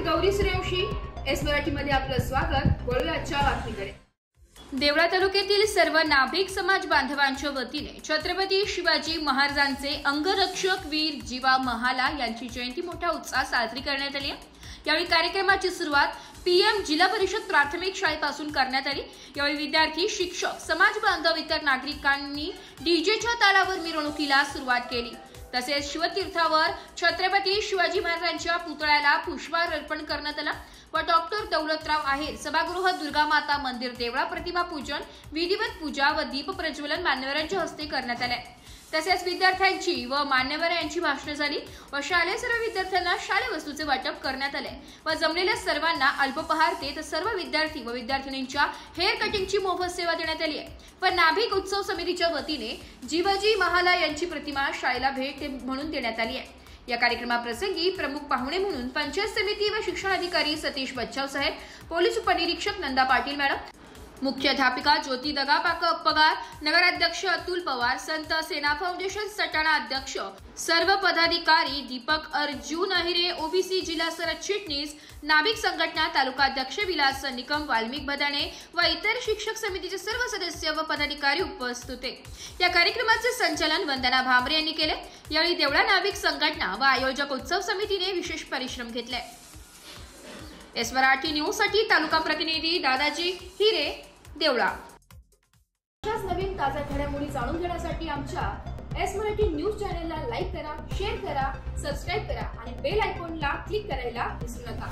Gauri Suryavanshi, S Marathi मध्ये आपलं स्वागत। वळूया आजच्या बातमीकडे। देवळा तालुक्यातील सर्व नाभिक समाज बांधवांच्या वतीने छत्रपती शिवाजी महाराजांचे अंगरक्षक वीर जीवा महाला यांची जयंती मोठ्या उत्साहात साजरी करण्यात आली। यावेळी कार्यक्रमाची सुरुवात पीएम जिल्हा परिषद प्राथमिक शाळेपासून करण्यात आली। यावेळी विद्यार्थी, शिक्षक, समाज बांधव इतर नागरिकांनी डीजेच्या तालावर मिरवणुकीला सुरुवात केली। तसेच शिवतीर्थावर छत्रपती शिवाजी महाराजांच्या पुतळ्याला पुष्पहार अर्पण करण्यात आला व डॉक्टर दौलतराव आहेर सभागृह, दुर्गा माता मंदिर, देवळा प्रतिमा पूजन, विधिवत पूजा व दीप प्रज्वलन मान्यवरांच्या हस्ते करण्यात आले। तसेच विद्यार्थ्यांची व मान्यवरांची भाषणे झाली व शालेय सर्व विद्यार्थ्यांना शालेय वस्तूचे वाटप करण्यात आले व जमलेल्या सर्वांना अल्पपहार देत सर्व विद्यार्थी व विद्यार्थिनींच्या हेअर कटिंगची मोफत सेवा देण्यात आली आहे व नाभिक उत्सव समितीच्या वतीने जीवाजी महाला यांची प्रतिमा शाळेला भेट म्हणून देण्यात आली आहे। या कार्यक्रमाप्रसंगी प्रमुख पाहुणे म्हणून पंचायत समिती व शिक्षण अधिकारी सतीश बच्चाव साहेब, पोलीस उपनिरीक्षक नंदा पाटील मॅडम, मुख्याध्यापिका ज्योती दगा पगार, नगराध्यक्ष अतुल पवार, संत सेना फाउंडेशन सटाणा अध्यक्ष, सर्व पदाधिकारी, दीपक अर्जुन अहिरे, ओबीसी जिल्हा सरचिटणीस, नाभिक संघटना तालुका अध्यक्ष विलास निकम, वाल्मिक भदाणे व इतर शिक्षक समितीचे सर्व सदस्य व पदाधिकारी उपस्थित होते। या कार्यक्रमाचे संचालन वंदना भामरे यांनी केले। यावेळी देवळा नाभिक संघटना व आयोजक उत्सव समितीने विशेष परिश्रम घेतले। एस मराठी न्यूज साठी तालुका प्रतिनिधी दादाजी हिरे, देवळा। अशाच नवीन ताज्या घडामोडी जाणून घेण्यासाठी आमच्या एस मराठी न्यूज चॅनलला लाईक करा, शेअर करा, सबस्क्राइब करा आणि बेल आयकॉनला क्लिक करायला विसरू नका।